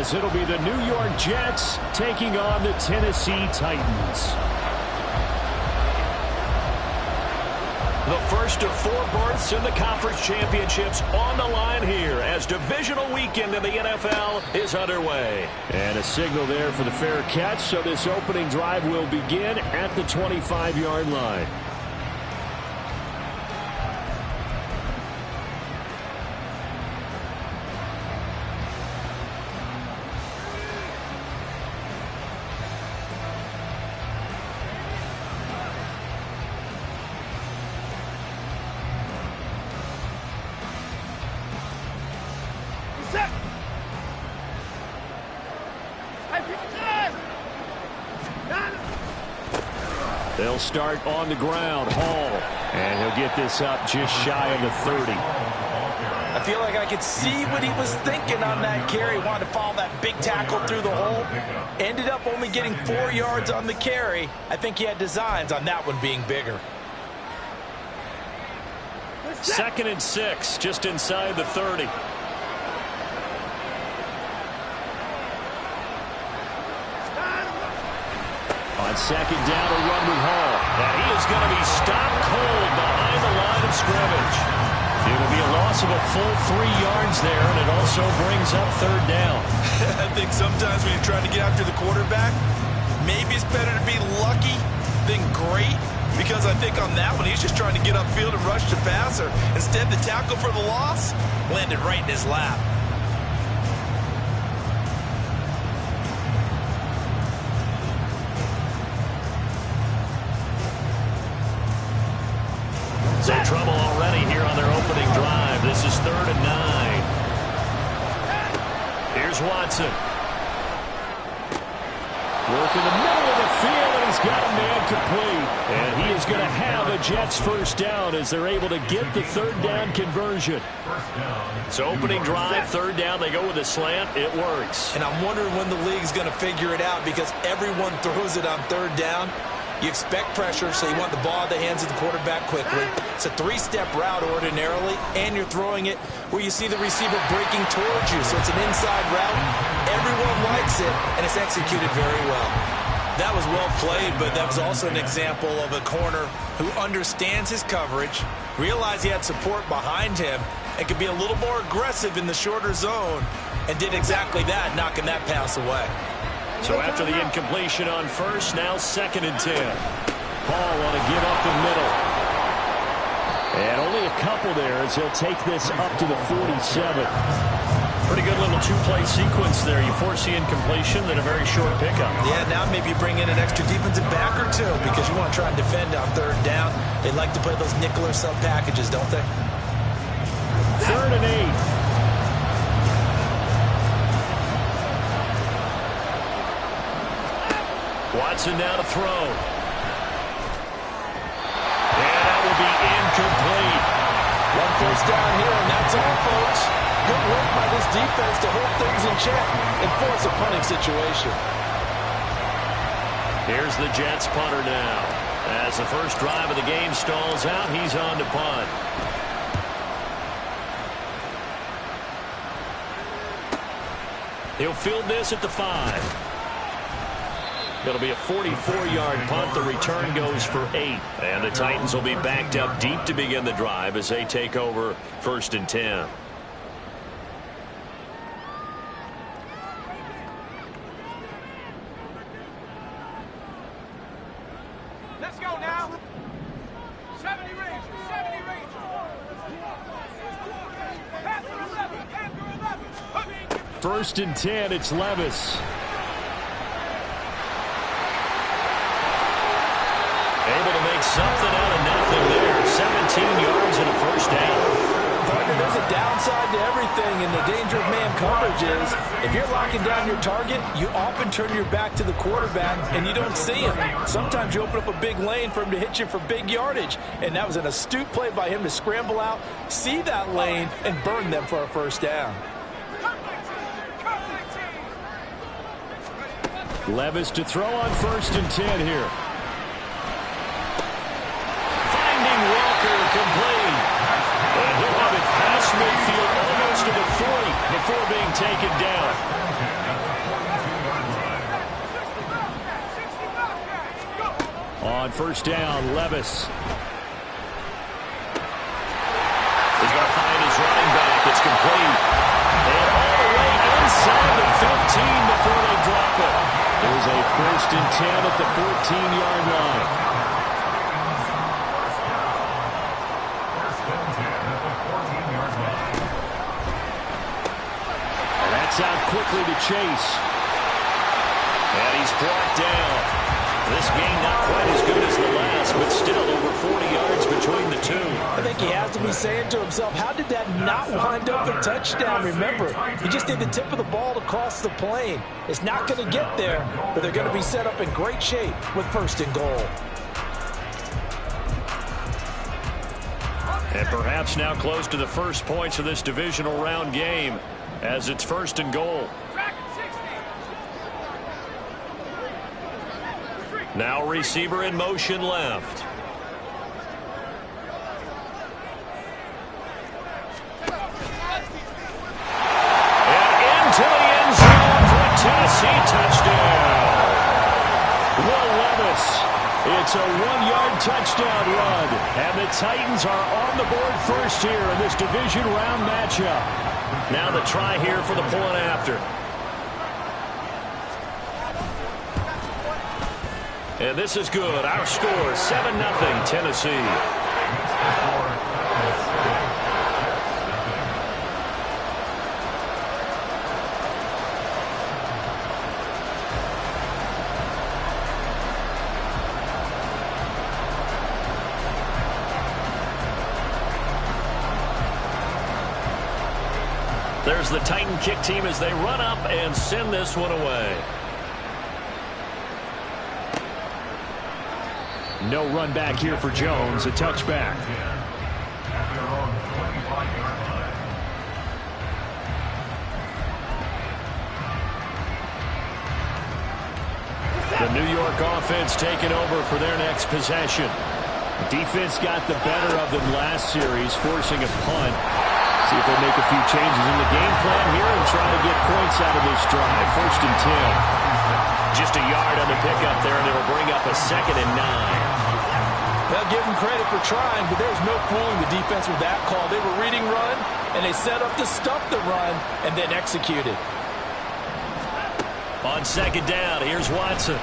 as it'll be the New York Jets taking on the Tennessee Titans. The first of 4 berths in the conference championships on the line here as divisional weekend in the NFL is underway. And a signal there for the fair catch, so this opening drive will begin at the 25-yard line. They'll start on the ground. Hall. And he'll get this up just shy of the 30. I feel like I could see what he was thinking on that carry. Wanted to follow that big tackle through the hole. Ended up only getting 4 yards on the carry. I think he had designs on that one being bigger. 2nd and 6, just inside the 30. On 2nd down, a run with Hall. And he is going to be stopped cold behind the line of scrimmage. It will be a loss of a full 3 yards there, and it also brings up 3rd down. I think sometimes when you're trying to get after the quarterback, maybe it's better to be lucky than great, because I think on that one, he's just trying to get upfield and rush the passer. Instead, the tackle for the loss landed right in his lap. So trouble already here on their opening drive. This is 3rd and 9. Here's Watson. Work in the middle of the field, and he's got a man complete. And he is going to have a Jets first down as they're able to get the 3rd down conversion. So opening drive, 3rd down, they go with a slant. It works. And I'm wondering when the league's going to figure it out, because everyone throws it on 3rd down. You expect pressure, so you want the ball in the hands of the quarterback quickly. It's a 3-step route ordinarily, and you're throwing it where you see the receiver breaking towards you. So it's an inside route. Everyone likes it, and it's executed very well. That was well played, but that was also an example of a corner who understands his coverage, realized he had support behind him, and could be a little more aggressive in the shorter zone, and did exactly that, knocking that pass away. So after the incompletion on first, now 2nd and 10. Hall want to give up the middle. And only a couple there as he'll take this up to the 47. Pretty good little 2-play sequence there. You force the incompletion, then a very short pickup. Yeah, now maybe you bring in an extra defensive back or two, because you want to try and defend on 3rd down. They like to play those nickel or sub packages, don't they? 3rd and 8. Watson now to throw. And that will be incomplete. 1 first down here, and that's all, folks. Good work by this defense to hold things in check and force a punting situation. Here's the Jets punter now. As the first drive of the game stalls out, he's on to punt. He'll field this at the 5. It'll be a 44-yard punt. The return goes for 8. And the Titans will be backed up deep to begin the drive as they take over 1st and 10. Let's go now. 70 Rangers, 70 Rangers. Panther 11. 1st and 10, it's Levis. Able to make something out of nothing there. 17 yards and a first down. Partner, there's a downside to everything, and the danger of man coverage is if you're locking down your target, you often turn your back to the quarterback, and you don't see him. Sometimes you open up a big lane for him to hit you for big yardage, and that was an astute play by him to scramble out, see that lane, and burn them for a first down. Levis to throw on 1st and 10 here. Complete. And he'll have it past midfield almost to the 40 before being taken down. on first down. Levis. He's going to find his running back. It's complete. And all the way inside the 15 before they drop it. It was a 1st and 10 at the 14-yard line. And that's out quickly to Chase. And he's brought down. This game not quite as good as the last, but still over 40 yards between the two. I think he has to be saying to himself, how did that not wind up a touchdown? Remember, you just need the tip of the ball to cross the plane. It's not going to get there, but they're going to be set up in great shape with 1st and goal. And perhaps now close to the first points of this divisional round game as it's 1st and goal. Now receiver in motion left. And into the end zone for a Tennessee touchdown. Will Levis. It's a 1-yard touchdown run. And the Titans are on the board first here in this division round matchup. Now the try here for the point after. And this is good. Our score, 7-0 Tennessee. There's the Titan kick team as they run up and send this one away. No run back here for Jones. A touchback. The New York offense taking over for their next possession. Defense got the better of them last series, forcing a punt. See if they make a few changes in the game plan here and try to get points out of this drive. 1st and 10. Just a yard on the pickup there, and it'll bring up a 2nd and 9. They'll give them credit for trying, but there's no fooling the defense with that call. They were reading run, and they set up to stuff the run and then executed. On 2nd down, here's Watson.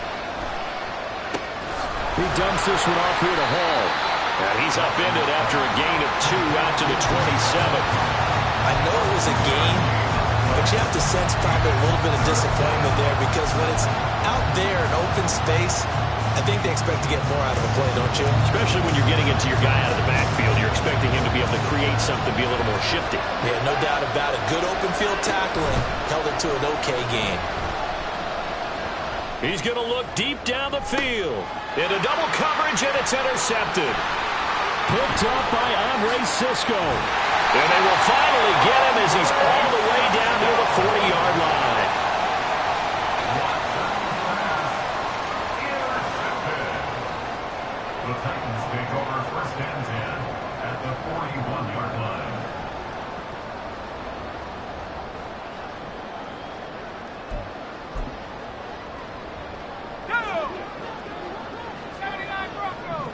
He dumps this one off here to Hall. And he's upended after a gain of 2 out to the 27. I know it was a gain, but you have to sense probably a little bit of disappointment there because when it's out there in open space, I think they expect to get more out of the play, don't you? Especially when you're getting into your guy out of the backfield. You're expecting him to be able to create something, be a little more shifty. Yeah, no doubt about it. Good open field tackling held it to an okay gain. He's going to look deep down the field. Into double coverage, and it's intercepted. Picked up by Andre Cisco. And they will finally get him as he's all the way down to the 40-yard line. The Titans take over 1st and 10 at the 41-yard line. Go! 79 Broncos!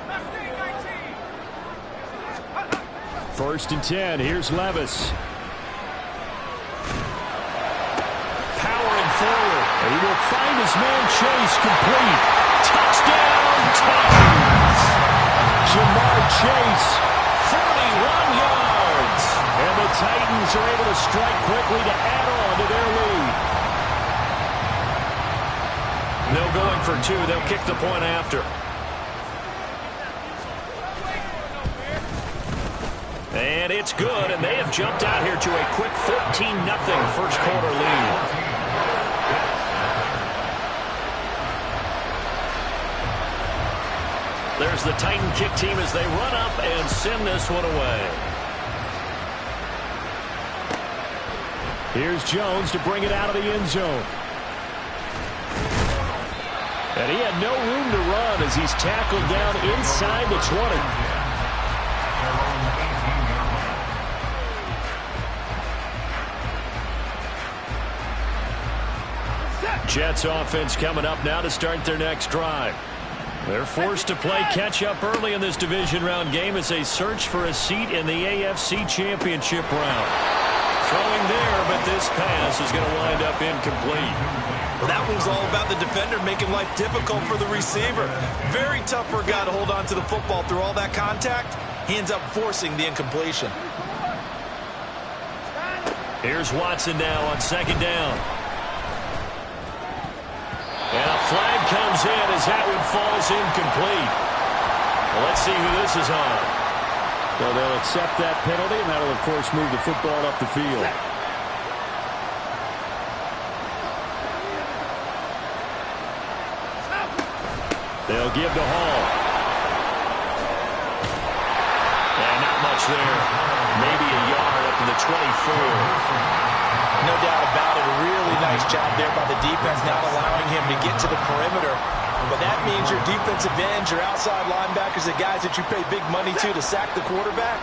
Mustang 19! 1st and 10. Here's Levis. Powering forward. And he will find his man Chase complete. Touchdown, Titans! Jamar Chase, 41 yards. And the Titans are able to strike quickly to add on to their lead. No going for 2. They'll kick the point after. And it's good, and they have jumped out here to a quick 14-0 first quarter lead. There's the Titan kick team as they run up and send this one away. Here's Jones to bring it out of the end zone. And he had no room to run as he's tackled down inside the 20. Jets offense coming up now to start their next drive. They're forced to play catch-up early in this division round game as they search for a seat in the AFC Championship round. Throwing there, but this pass is going to wind up incomplete. Well, that was all about the defender making life difficult for the receiver. Very tough for a guy to hold on to the football through all that contact. He ends up forcing the incompletion. Here's Watson now on second down. And a flag comes in as that one falls incomplete. Well, let's see who this is on. Well, they'll accept that penalty, and that'll, of course, move the football up the field. They'll give to Hall. And not much there. Maybe a yard up to the 24. No doubt about it. A really nice job there by the defense, not allowing him to get to the perimeter. But that means your defensive ends, your outside linebackers, the guys that you pay big money to sack the quarterback,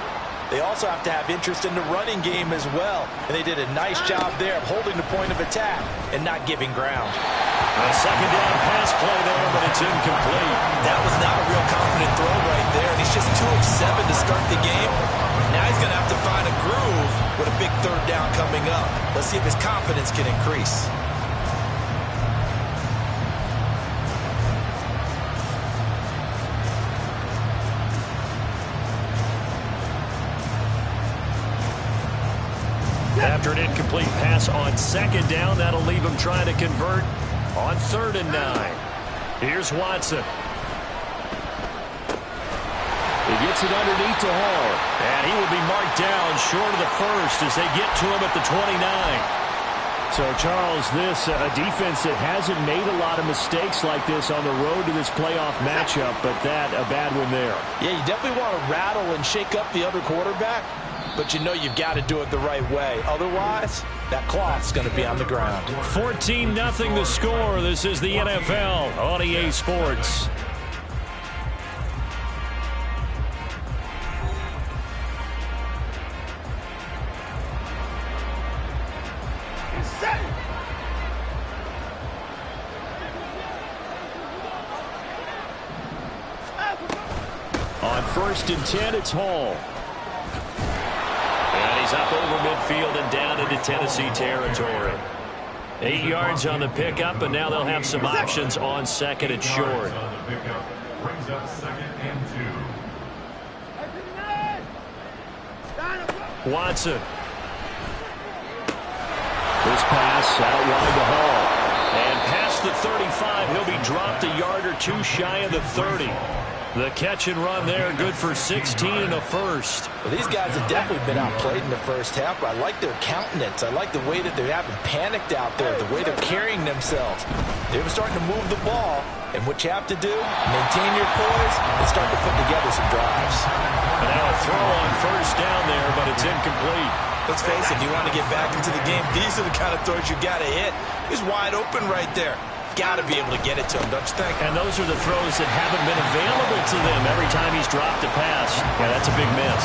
they also have to have interest in the running game as well. And they did a nice job there of holding the point of attack and not giving ground. A second down pass play there, but it's incomplete. That was not a real confident throw right there. And he's just 2 of 7 to start the game. Now he's going to have to find a groove with a big third down coming up. Let's see if his confidence can increase. After an incomplete pass on second down, that'll leave him trying to convert on 3rd and 9. Here's Watson. He gets it underneath to Hall. And he will be marked down short of the first as they get to him at the 29. So, Charles, this a defense that hasn't made a lot of mistakes like this on the road to this playoff matchup, but that a bad one there. Yeah, you definitely want to rattle and shake up the other quarterback, but you know you've got to do it the right way. Otherwise, that cloth's going to be on the ground. 14-0 the score. This is the NFL on EA Sports. On 1st and 10, it's Hall. And he's up over midfield and down into Tennessee territory. 8 yards on the pickup, and now they'll have some options on 2nd and short. Brings up 2nd and 2. Watson. This pass out wide to Hall. And past the 35, he'll be dropped a yard or 2 shy of the 30. The catch and run there, good for 16 and a first. Well, these guys have definitely been outplayed in the first half, but I like their countenance. I like the way that they haven't panicked out there, the way they're carrying themselves. They're starting to move the ball, and what you have to do, maintain your poise and start to put together some drives. And now a throw on 1st down there, but it's incomplete. Let's face it, if you want to get back into the game, these are the kind of throws you got to hit. He's wide open right there. Got to be able to get it to him, don't you think? And those are the throws that haven't been available to them every time he's dropped a pass. Yeah, that's a big miss.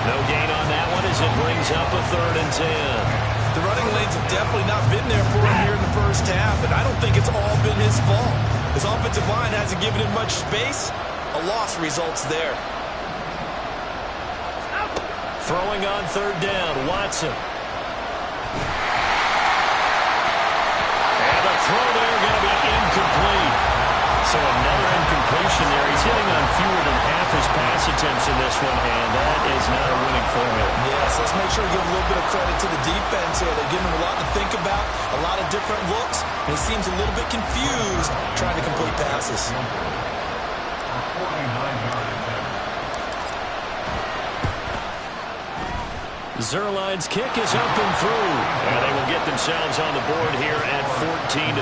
No gain on that one as it brings up a 3rd and 10. The running lanes have definitely not been there for him here in the first half, and I don't think it's all been his fault. His offensive line hasn't given him much space. A loss results there. Throwing on 3rd down, Watson. And the throw there going to be incomplete. So another incompletion there. He's hitting on fewer than half his pass attempts in this one, and that is not a winning formula. Yes, let's make sure we give a little bit of credit to the defense here. They're giving him a lot to think about, a lot of different looks, and he seems a little bit confused trying to complete passes. 49-yard attempt. Zuerlein's kick is up and through, and they will get themselves on the board here at 14-3.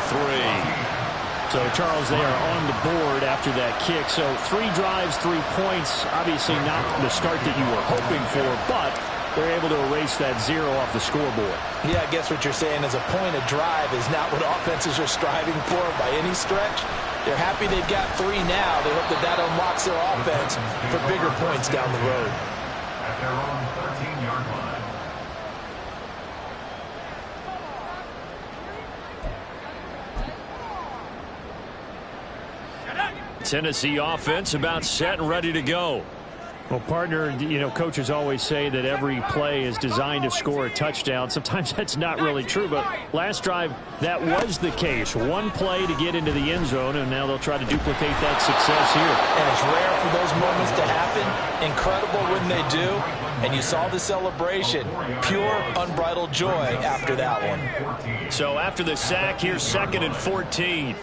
So, Charles, they are on the board after that kick. So, 3 drives, 3 points. Obviously not the start that you were hoping for, but they're able to erase that 0 off the scoreboard. Yeah, I guess what you're saying is a point of drive is not what offenses are striving for by any stretch. They're happy they've got 3 now. They hope that that unlocks their offense for bigger points down the road. At their own 13-yard line. Tennessee offense about set and ready to go. Well, partner, you know, coaches always say that every play is designed to score a touchdown. Sometimes that's not really true, but last drive, that was the case. One play to get into the end zone, and now they'll try to duplicate that success here. And it's rare for those moments to happen. Incredible when they do. And you saw the celebration. Pure, unbridled joy after that one. So after the sack, here's 2nd and 14.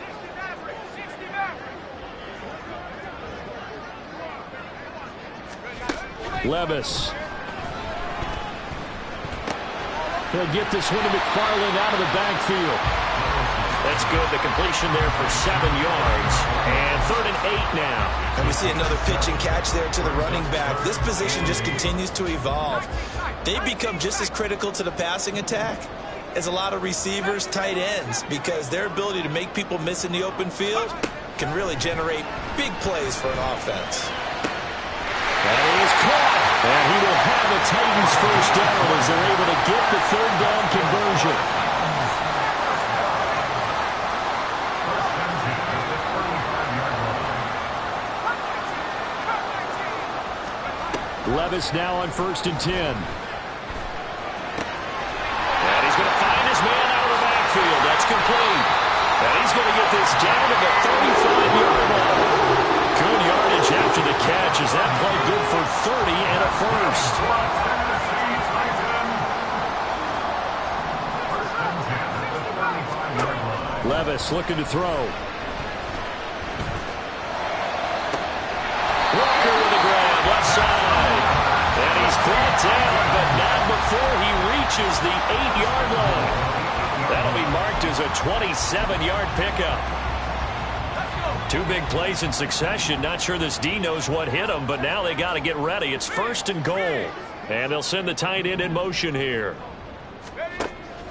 Levis. He'll get this one to McFarland out of the backfield. That's good. The completion there for 7 yards. And 3rd and 8 now. And we see another pitch and catch there to the running back. This position just continues to evolve. They become just as critical to the passing attack as a lot of receivers, tight ends, because their ability to make people miss in the open field can really generate big plays for an offense. That is caught. And he will have the Titans first down as they're able to get the 3rd down conversion. Levis now on 1st and 10. And he's going to find his man out of the backfield. That's complete. And he's going to get this down to the 35-yard line. Good yardage after the catch. Is that play good for 30 and a first? Levis looking to throw. Walker with a grab, left side. And he's brought down, but not before he reaches the 8-yard line. That'll be marked as a 27-yard pickup. 2 big plays in succession. Not sure this D knows what hit him, but now they got to get ready. It's 1st and goal. And they'll send the tight end in motion here.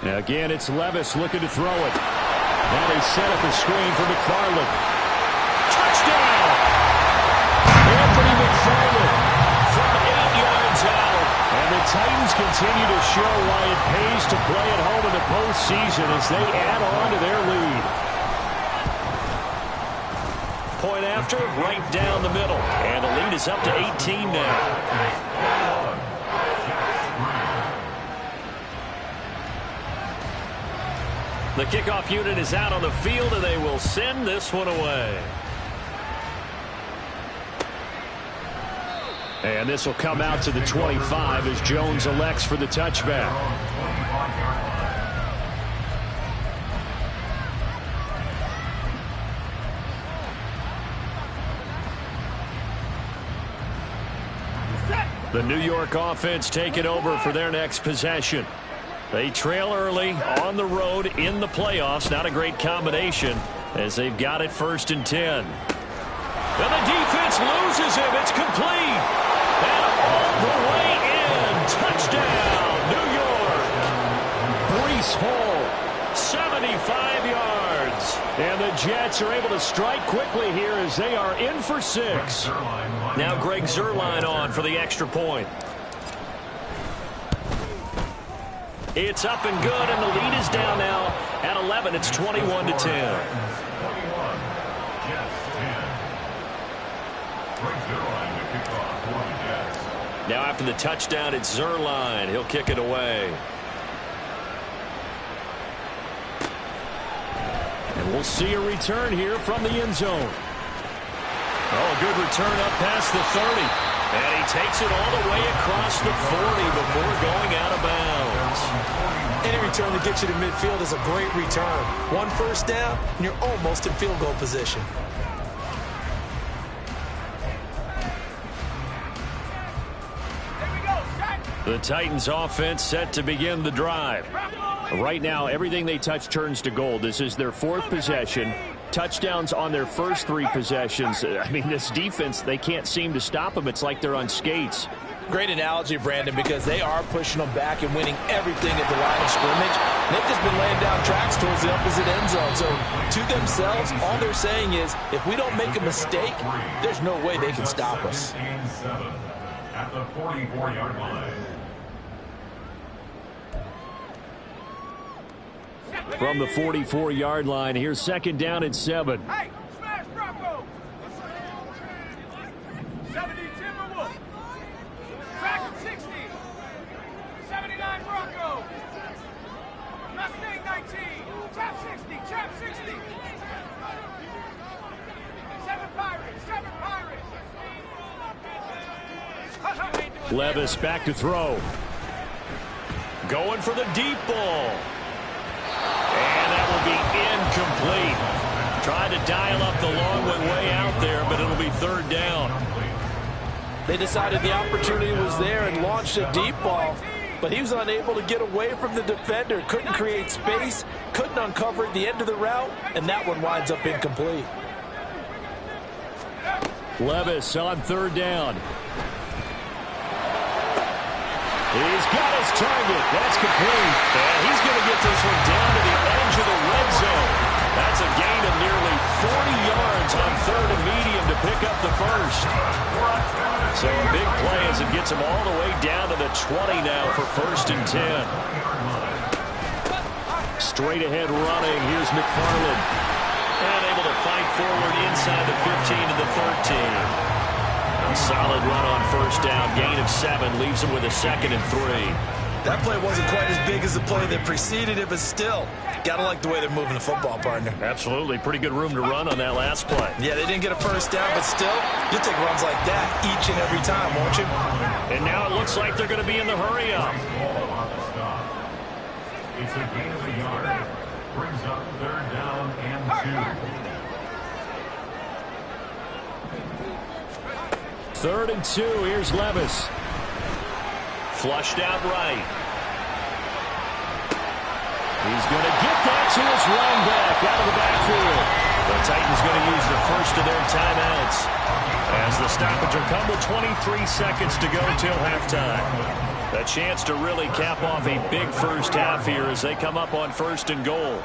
Now again, it's Levis looking to throw it. Now they set up a screen for McFarland. Touchdown! Anthony McFarland from 8 yards out. And the Titans continue to show why it pays to play at home in the postseason as they add on to their lead. Point after, right down the middle. And the lead is up to 18 now. The kickoff unit is out on the field, and they will send this one away. And this will come out to the 25 as Jones elects for the touchback. The New York offense taking over for their next possession. They trail early on the road in the playoffs. Not a great combination as they've got it 1st and 10. And the defense loses him. It's complete. And all the way in. Touchdown, New York. Breece Hall, 75 yards. and the Jets are able to strike quickly here as they are in for 6. Now Greg Zuerlein on for the extra point. It's up and good, and the lead is down now at 11. It's 21-10. Now after the touchdown, it's Zuerlein. He'll kick it away. And we'll see a return here from the end zone. Oh, a good return up past the 30. And he takes it all the way across the 40 before going out of bounds. Any return to get you to midfield is a great return. 1 first down, and you're almost in field goal position. The Titans offense set to begin the drive. Right now, everything they touch turns to gold. This is their 4th possession. Touchdowns on their first 3 possessions. I mean, this defense, they can't seem to stop them. It's like they're on skates. Great analogy, Brandon, because they are pushing them back and winning everything at the line of scrimmage. They've just been laying down tracks towards the opposite end zone. So to themselves, all they're saying is, if we don't make a mistake, there's no way they can stop us. At the 44-yard line. From the 44-yard line, here's 2nd down and 7. Hey, smash Bronco! Champ 60. 7 Pirates. 7 Pirates. Levis back to throw. Going for the deep ball. And that will be incomplete. Tried to dial up the long one way out there, but it'll be third down. They decided the opportunity was there and launched a deep ball, but he was unable to get away from the defender, couldn't create space, couldn't uncover the end of the route, and that one winds up incomplete. Levis on third down. He's got his target. That's complete. And he's going to get this one down to the edge of the red zone. That's a gain of nearly 40 yards on third and medium to pick up the first. So a big play as it gets him all the way down to the 20 now for first and 10. Straight ahead running. Here's McFarland. And able to fight forward inside the 15 to the 13. A solid run on first down. Gain of 7 leaves him with a 2nd and 3. That play wasn't quite as big as the play that preceded it, but still, gotta like the way they're moving the football, partner. Absolutely. Pretty good room to run on that last play. Yeah, they didn't get a first down, but still, you'll take runs like that each and every time, won't you? And now it looks like they're going to be in the hurry-up. It's a gain of a yard. Brings up third down and 2. Third and 2. Here's Levis. Flushed out right. He's going to get that to his running back out of the backfield. The Titans going to use the first of their timeouts as the stoppage will come with 23 seconds to go till halftime. A chance to really cap off a big first half here as they come up on first and goal.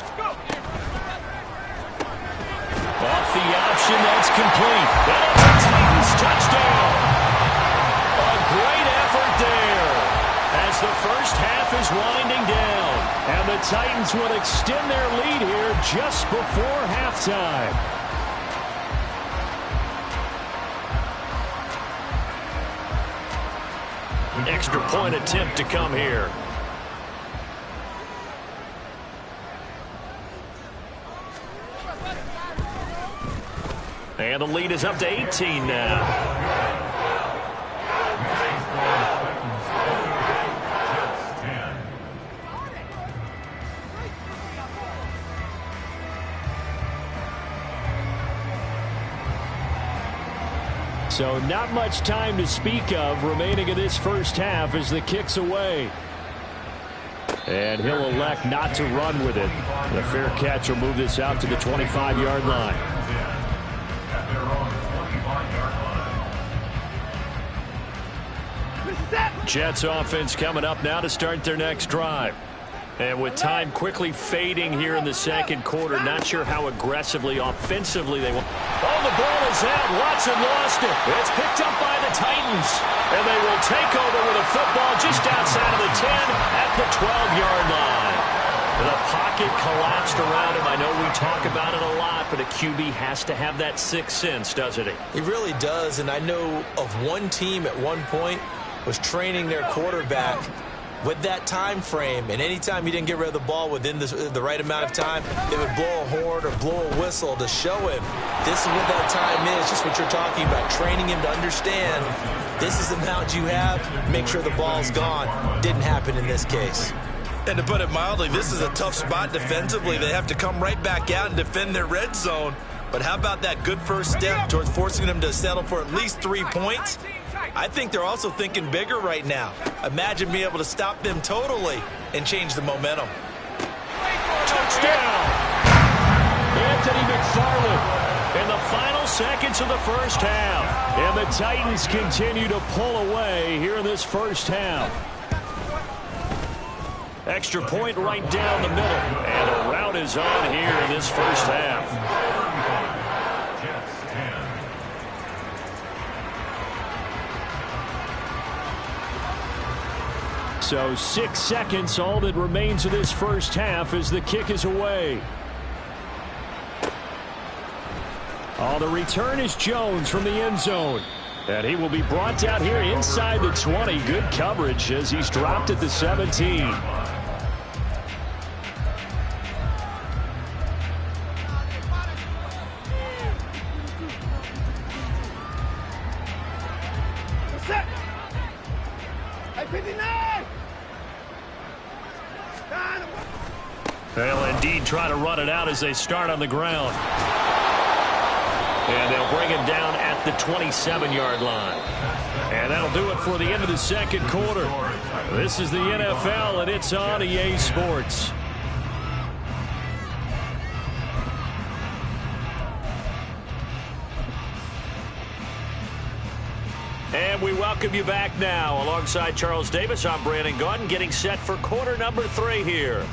Off the option, that's complete. That's a Titans touchdown. A great effort there as the first half is winding down. And the Titans will extend their lead here just before halftime. Extra point attempt to come here. And the lead is up to 18 now. So not much time to speak of remaining in this first half as the kick's away. And he'll elect not to run with it. The fair catch will move this out to the 25-yard line. Jets offense coming up now to start their next drive. And with time quickly fading here in the second quarter, not sure how aggressively, offensively they want. Oh, the ball is out. Watson lost it. It's picked up by the Titans. And they will take over with a football just outside of the 10 at the 12-yard line. The pocket collapsed around him. I know we talk about it a lot, but a QB has to have that sixth sense, doesn't he? He really does, and I know of one team at one point was training their quarterback with that time frame, and anytime he didn't get rid of the ball within the right amount of time, they would blow a horn or blow a whistle to show him this is what that time is, just what you're talking about, training him to understand this is the amount you have, make sure the ball's gone. Didn't happen in this case. And to put it mildly, this is a tough spot defensively. They have to come right back out and defend their red zone. But how about that good first step towards forcing them to settle for at least 3 points? I think they're also thinking bigger right now. Imagine being able to stop them totally and change the momentum. Touchdown! Anthony McFarland in the final seconds of the first half. And the Titans continue to pull away here in this first half. Extra point right down the middle. And a rout is on here in this first half. So 6 seconds, all that remains of this first half as the kick is away. Oh, the return is Jones from the end zone. And he will be brought down here inside the 20. Good coverage as he's dropped at the 17. They'll indeed try to run it out as they start on the ground. And they'll bring him down at the 27-yard line. And that'll do it for the end of the second quarter. This is the NFL, and it's on EA Sports. And we welcome you back now. Alongside Charles Davis, I'm Brandon Gaudin, getting set for quarter number 3 here.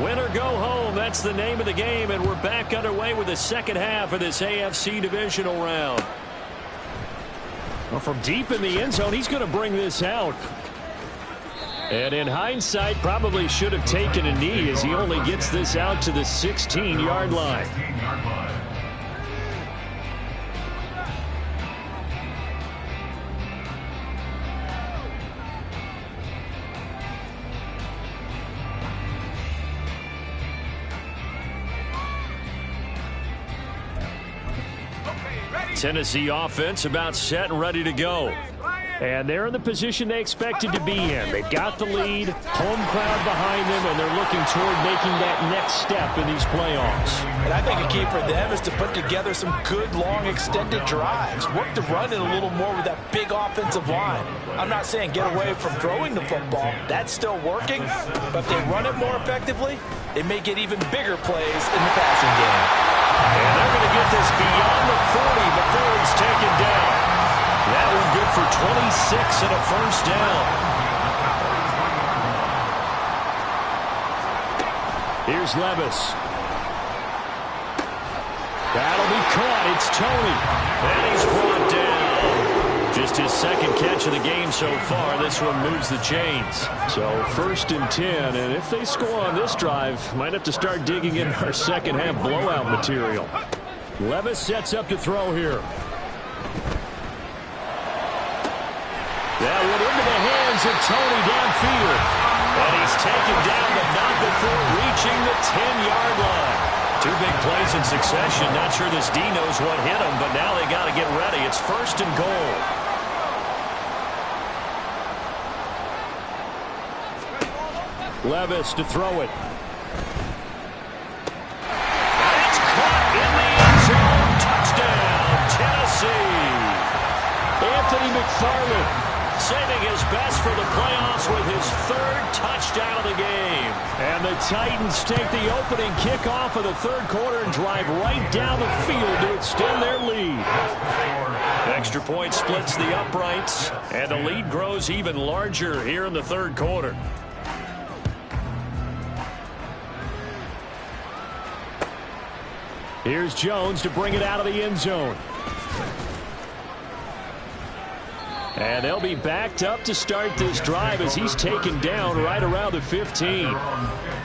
Win or go home, that's the name of the game, and we're back underway with the second half of this AFC divisional round. Well, from deep in the end zone, he's going to bring this out. And in hindsight, probably should have taken a knee as he only gets this out to the 16-yard line. Tennessee offense about set and ready to go. And they're in the position they expected to be in. They've got the lead, home crowd behind them, and they're looking toward making that next step in these playoffs. And I think a key for them is to put together some good, long, extended drives. Work the run in a little more with that big offensive line. I'm not saying get away from throwing the football. That's still working. But if they run it more effectively, they may get even bigger plays in the passing game. And they're going to get this beyond the 40 before he's taken down. That one good for 26 and a first down. Here's Levis. That'll be caught. It's Toney. And he's brought down. Just his second catch of the game so far. This one moves the chains. So 1st and 10. And if they score on this drive, might have to start digging in our second half blowout material. Levis sets up to throw here. That one into the hands of Toney downfield. And he's taken down, but not before reaching the 10-yard line. 2 big plays in succession. Not sure this D knows what hit him, but now they got to get ready. It's 1st and goal. Levis to throw it. And it's caught in the end zone. Touchdown, Tennessee. Anthony McFarland saving his best for the playoffs with his 3rd touchdown of the game. And the Titans take the opening kickoff of the 3rd quarter and drive right down the field to extend their lead. Extra point splits the uprights, and the lead grows even larger here in the 3rd quarter. Here's Jones to bring it out of the end zone. And they'll be backed up to start this drive as he's taken down right around the 15.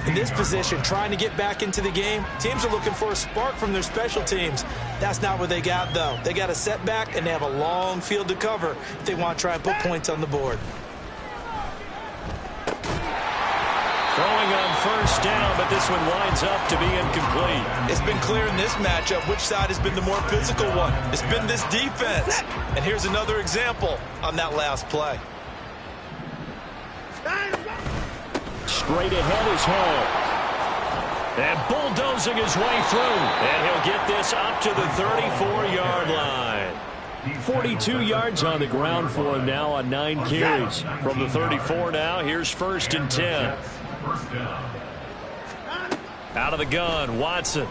In this position, trying to get back into the game, teams are looking for a spark from their special teams. That's not what they got, though. They got a setback, and they have a long field to cover if they want to try and put points on the board. Throwing on 1st down, but this one winds up to be incomplete. It's been clear in this matchup which side has been the more physical one. It's been this defense. And here's another example on that last play. Straight ahead is Hall. And bulldozing his way through. And he'll get this up to the 34-yard line. 42 yards on the ground for him now on 9 carries. From the 34 now, here's 1st and 10. Out of the gun, Watson.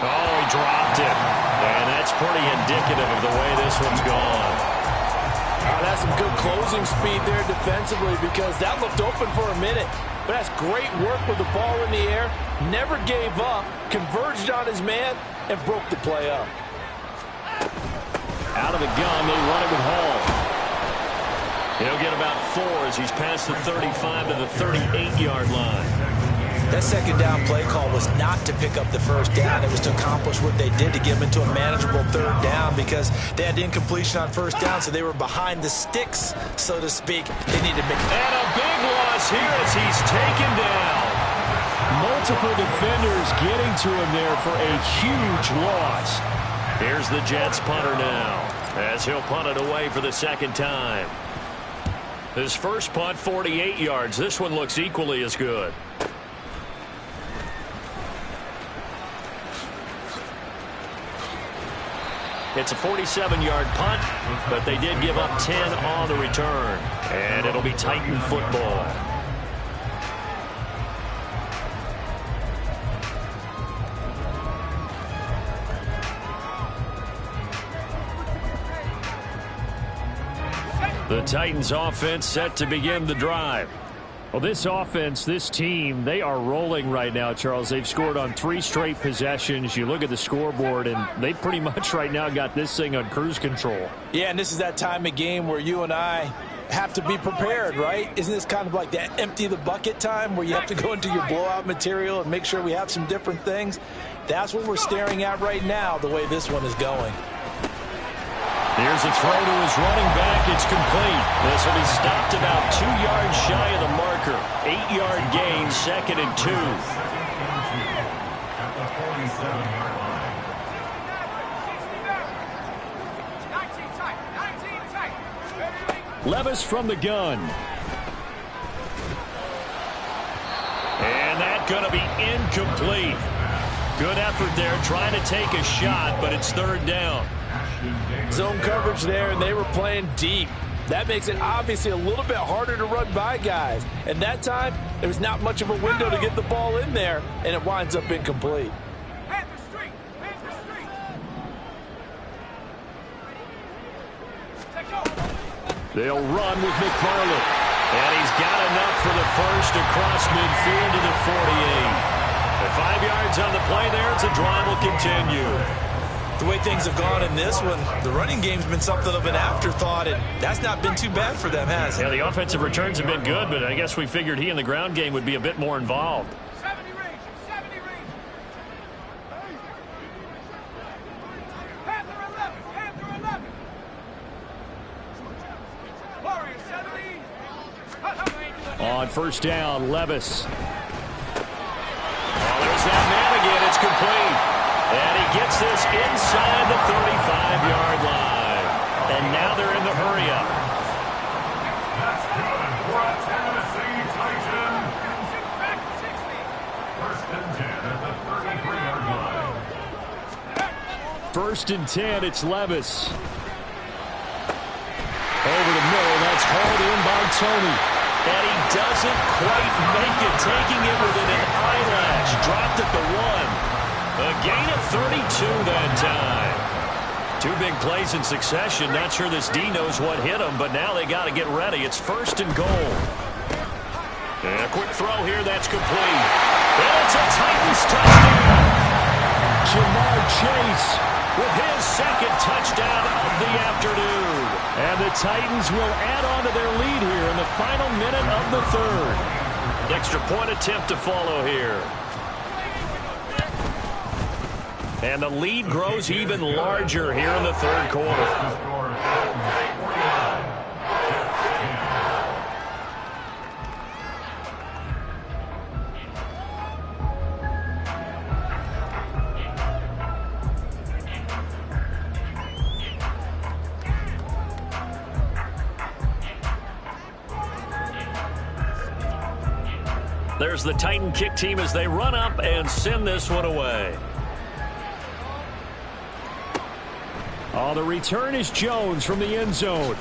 Oh, he dropped it. And that's pretty indicative of the way this one's gone. That's some good closing speed there defensively because that looked open for a minute. But that's great work with the ball in the air. Never gave up, converged on his man, and broke the play up. Out of the gun, they run it with Hall. He'll get about 4 as he's past the 35 to the 38-yard line. That second down play call was not to pick up the 1st down. It was to accomplish what they did to get them into a manageable 3rd down because they had incompletion on 1st down, so they were behind the sticks, so to speak. They needed to make. And a big loss here as he's taken down. multiple defenders getting to him there for a huge loss. Here's the Jets punter now, as he'll punt it away for the second time. His first punt, 48 yards. This one looks equally as good. It's a 47-yard punt, but they did give up 10 on the return. And it'll be Titan football. The Titans offense set to begin the drive. Well, this offense, this team, they are rolling right now, Charles. They've scored on 3 straight possessions. You look at the scoreboard, and they pretty much right now got this thing on cruise control. Yeah, and this is that time of game where you and I have to be prepared, right? Isn't this kind of like that empty the bucket time where you have to go into your blowout material and make sure we have some different things? That's what we're staring at right now, the way this one is going. Here's a throw to his running back. It's complete. This will be stopped about 2 yards shy of the marker. 8-yard gain, 2nd and 2. At the 47-yard line. 19 tight. 19 tight. Levis from the gun. And that's going to be incomplete. Good effort there trying to take a shot, but it's 3rd down. Zone coverage there, and they were playing deep. That makes it obviously a little bit harder to run by guys. And that time, there was not much of a window to get the ball in there, and it winds up incomplete. Panther Street. Panther Street. Take over. They'll run with McFarland. And he's got enough for the first across midfield to the 48. At 5 yards on the play there, the drive will continue. The way things have gone in this one, the running game's been something of an afterthought, and that's not been too bad for them, has it? Yeah, the offensive returns have been good, but I guess we figured he in the ground game would be a bit more involved. 70 range. 70 range. Panther 11. Panther 11. Warrior 70. On first down, Levis. Oh, there's that man again. It's complete. And he gets this inside the 35-yard line. And now they're in the hurry-up. That's good for a Tennessee Titan. First and 10 at the 33-yard line. First and 10, it's Levis. Over the middle, that's hauled in by Tony. And he doesn't quite make it, taking it within an eyelash. Dropped at the 1. A gain of 32 that time. 2 big plays in succession. Not sure this D knows what hit him, but now they got to get ready. It's 1st and goal. And a quick throw here. That's complete. And it's a Titans touchdown. Jamar Chase With his 2nd touchdown of the afternoon. And the Titans will add on to their lead here in the final minute of the 3rd. Extra point attempt to follow here. And the lead grows even larger here in the 3rd quarter. There's the Titan kick team as they run up and send this one away. Oh, the return is Jones from the end zone.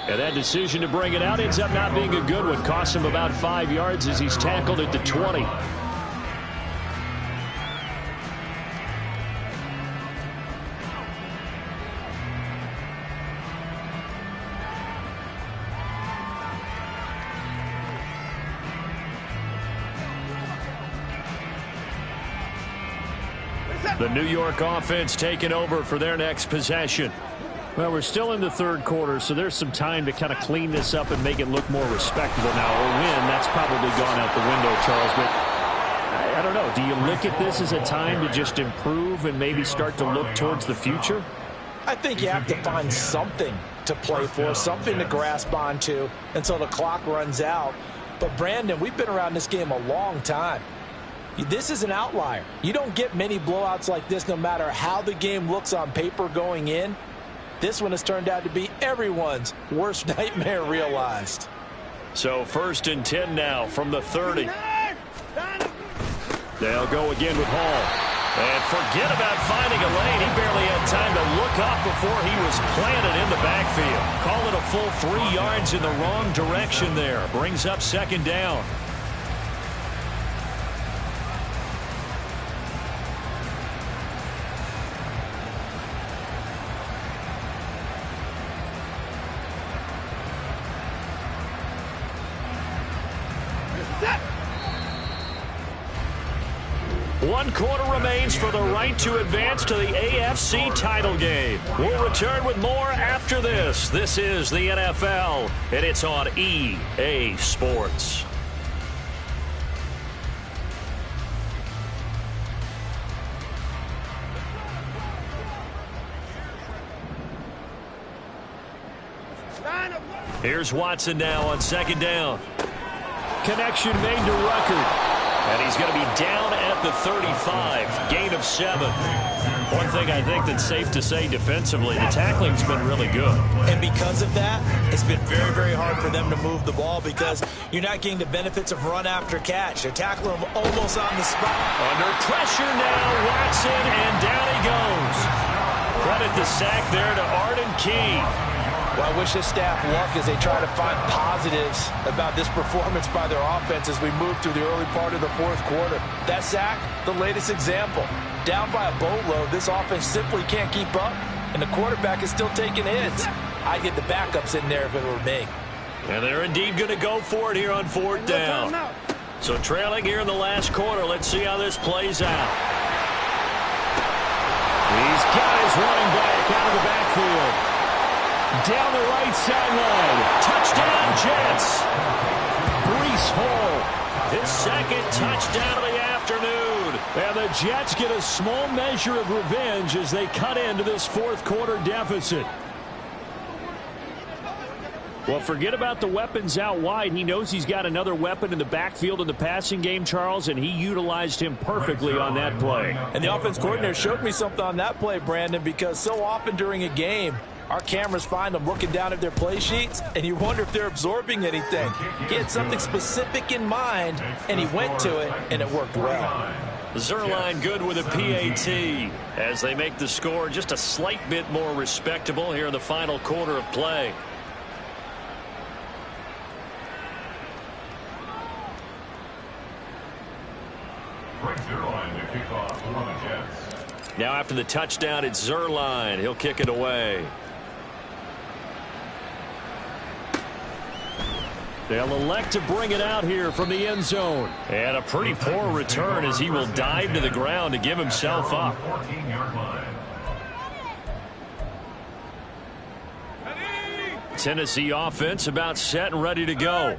And that decision to bring it out ends up not being a good one. Costs him about 5 yards as he's tackled at the 20. The New York offense taking over for their next possession. Well, we're still in the 3rd quarter, so there's some time to kind of clean this up and make it look more respectable. Now, a win, that's probably gone out the window, Charles, but I don't know. Do you look at this as a time to just improve and maybe start to look towards the future? I think you have to find something to play for, something to grasp onto until the clock runs out. But, Brandon, we've been around this game a long time. This is an outlier. You don't get many blowouts like this no matter how the game looks on paper going in. This one has turned out to be everyone's worst nightmare realized. So 1st and 10 now from the 30. They'll go again with Hall. And forget about finding a lane. He barely had time to look up before he was planted in the backfield. Call it a full 3 yards in the wrong direction there. Brings up 2nd down. One quarter remains for the right to advance to the AFC title game. We'll return with more after this. This is the NFL, and it's on EA Sports. Here's Watson now on 2nd down. Connection made to Ruckert. And he's going to be down at the 35. Gain of 7. One thing I think that's safe to say defensively, the tackling's been really good. And because of that, it's been very, very hard for them to move the ball because you're not getting the benefits of run after catch. They're tackling him almost on the spot. Under pressure now, Watson, and down he goes. Credit the sack there to Arden Key. Well, I wish this staff luck as they try to find positives about this performance by their offense as we move through the early part of the 4th quarter. That sack, the latest example. Down by a boatload, this offense simply can't keep up, and the quarterback is still taking hits. I'd get the backups in there if it were me. And they're indeed going to go for it here on 4th down. So trailing here in the last quarter. Let's see how this plays out. He's got his running back out of the backfield. Down the right sideline. Touchdown, Jets. Breece Hall, his 2nd touchdown of the afternoon. And the Jets get a small measure of revenge as they cut into this 4th quarter deficit. Well, forget about the weapons out wide. He knows he's got another weapon in the backfield in the passing game, Charles, and he utilized him perfectly on that play. And the offense coordinator showed me something on that play, Brandon, because so often during a game, our cameras find them looking down at their play sheets, and you wonder if they're absorbing anything. He had something specific in mind, and he went to it, and it worked well. Zuerlein good with a PAT as they make the score just a slight bit more respectable here in the final quarter of play. Now after the touchdown, it's Zuerlein. He'll kick it away. They'll elect to bring it out here from the end zone. And a pretty poor return as he will dive to the ground to give himself up. Tennessee offense about set and ready to go.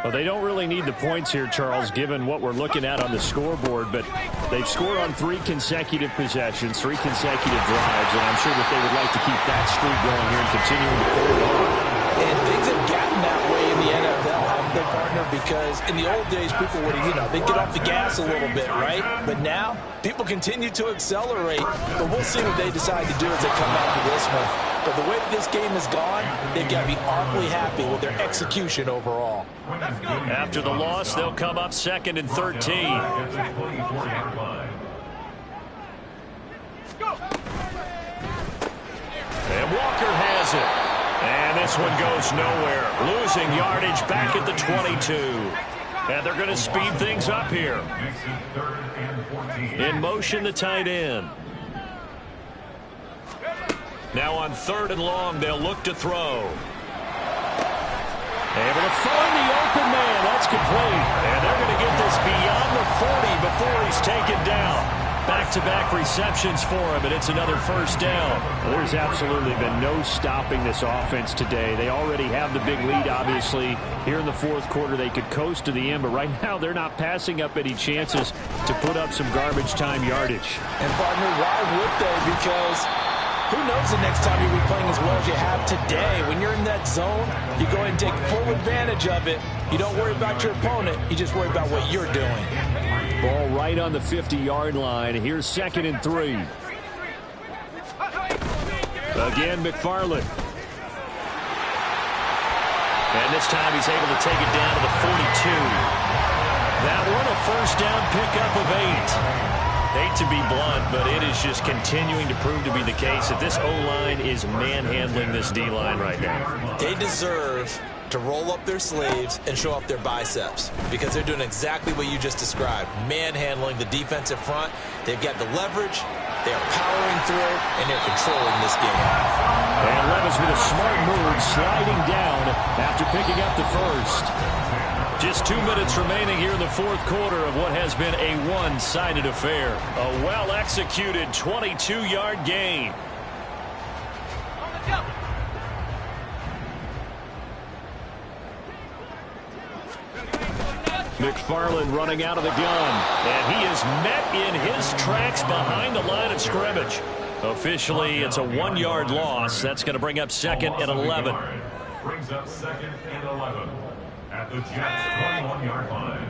Well, they don't really need the points here, Charles, given what we're looking at on the scoreboard, but they've scored on 3 consecutive possessions, 3 consecutive drives, and I'm sure that they would like to keep that streak going here and continuing to pull it on. And things have gotten that way in the NFL, haven't they, partner? Because in the old days, people would, they'd get off the gas a little bit, right? But now, people continue to accelerate, but we'll see what they decide to do as they come out of this one. But the way that this game has gone, they've got to be awfully happy with their execution overall. After the loss, they'll come up 2nd and 13. And Walker has it. And this one goes nowhere. Losing yardage back at the 22. And they're going to speed things up here. In motion, the tight end. Now on 3rd and long, they'll look to throw. Able to find the open man. That's complete. And they're going to get this beyond the 40 before he's taken down. Back-to-back receptions for him, and it's another 1st down. Well, there's absolutely been no stopping this offense today. They already have the big lead, obviously. Here in the 4th quarter, they could coast to the end, but right now they're not passing up any chances to put up some garbage time yardage. And, partner, why would they? Because who knows the next time you'll be playing as well as you have today. When you're in that zone, you go ahead and take full advantage of it. You don't worry about your opponent. You just worry about what you're doing. Ball right on the 50-yard line. Here's 2nd and 3. Again, McFarland. And this time he's able to take it down to the 42. That one a first down pickup of 8. Hate to be blunt, but it is just continuing to prove to be the case that this O-line is manhandling this D-line right now. They deserve to roll up their sleeves and show up their biceps because they're doing exactly what you just described, manhandling the defensive front. They've got the leverage, they're powering through, and they're controlling this game. And Levis with a smart move, sliding down after picking up the first. Just 2 minutes remaining here in the fourth quarter of what has been a one-sided affair. A well-executed 22-yard gain. McFarland running out of the gun. And he is met in his tracks behind the line of scrimmage. Officially, it's a 1-yard loss. That's going to bring up 2nd and 11. Brings up 2nd and 11. At the Jets' 21-yard line.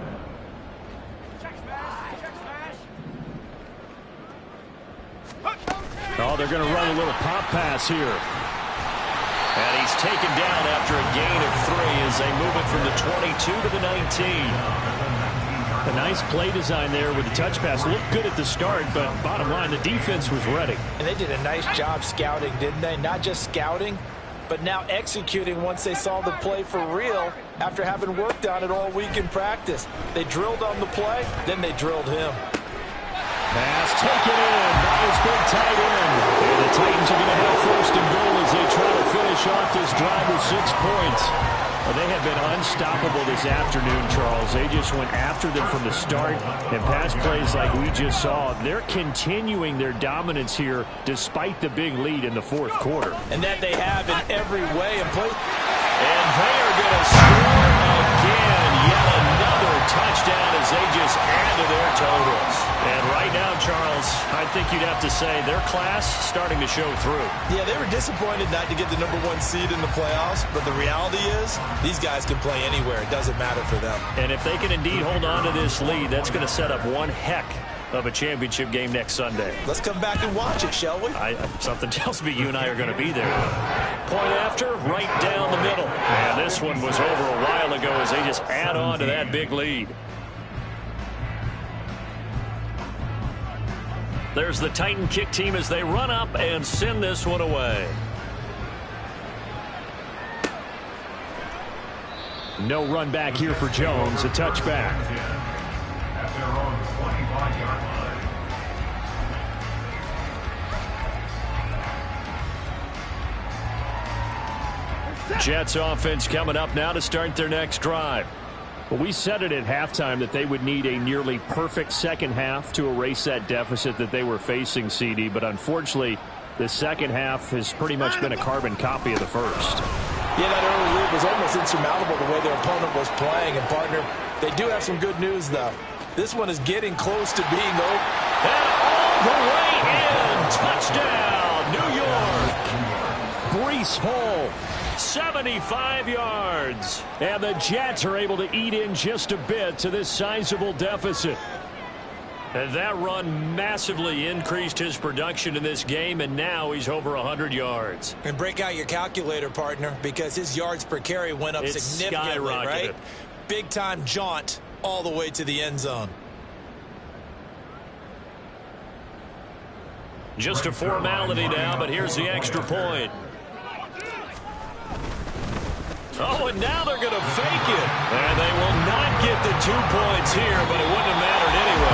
Oh, they're going to run a little pop pass here. And he's taken down after a gain of 3 as they move it from the 22 to the 19. A nice play design there with the touch pass. Looked good at the start, but bottom line, the defense was ready. And they did a nice job scouting, didn't they? Not just scouting, but now executing once they saw the play for real after having worked on it all week in practice. They drilled on the play, then they drilled him. Pass taken in by his big tight end. And the Titans are going to have 1st and goal as they try to finish off this drive with 6 points. Well, they have been unstoppable this afternoon, Charles. They just went after them from the start, and pass plays like we just saw. They're continuing their dominance here despite the big lead in the fourth quarter. And that they have in every way. And they are going to score again. Yet another touchdown as they just add to their totals. And right now, Charles, I think you'd have to say their class starting to show through. Yeah, they were disappointed not to get the #1 seed in the playoffs, but the reality is these guys can play anywhere. It doesn't matter for them. And if they can indeed hold on to this lead, that's going to set up one heck of a championship game next Sunday. Let's come back and watch it, shall we? Something tells me you and I are going to be there. Point after, right down the middle. And this one was over a while ago as they just add on to that big lead. There's the Titan kick team as they run up and send this one away. No run back here for Jones, a touchback. At their own 25-yard line. Jets offense coming up now to start their next drive. Well, we said it at halftime that they would need a nearly perfect second half to erase that deficit that they were facing, CD, but unfortunately, the second half has pretty much been a carbon copy of the first. Yeah, that early lead was almost insurmountable the way their opponent was playing. And, partner, they do have some good news, though. This one is getting close to being over. And all the way in. Touchdown, New York. Breece Hall, 75 yards. And the Jets are able to eat in just a bit to this sizable deficit. And that run massively increased his production in this game, and now he's over 100 yards. And break out your calculator, partner, because his yards per carry went up significantly, right? Big-time jaunt all the way to the end zone. Just a formality now, but here's the extra point. Oh, and now they're going to fake it. And they will not get the 2 points here, but it wouldn't have mattered anyway.